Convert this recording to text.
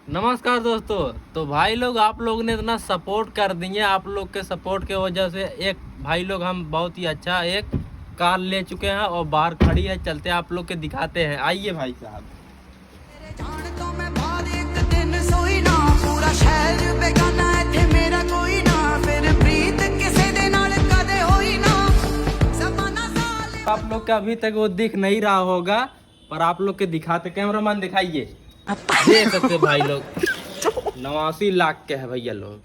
नमस्कार दोस्तों। तो भाई लोग आप लोग ने इतना सपोर्ट कर दिए, आप लोग के सपोर्ट के वजह से एक भाई लोग हम बहुत ही अच्छा एक कार ले चुके हैं और बाहर खड़ी है। चलते आप लोग के दिखाते हैं, आइए भाई साहब। आप लोग का अभी तक वो दिख नहीं रहा होगा, पर आप लोग के दिखाते, कैमरामैन दिखाइए। देख सकते भाई लोग 89 लाख के है भैया लोग।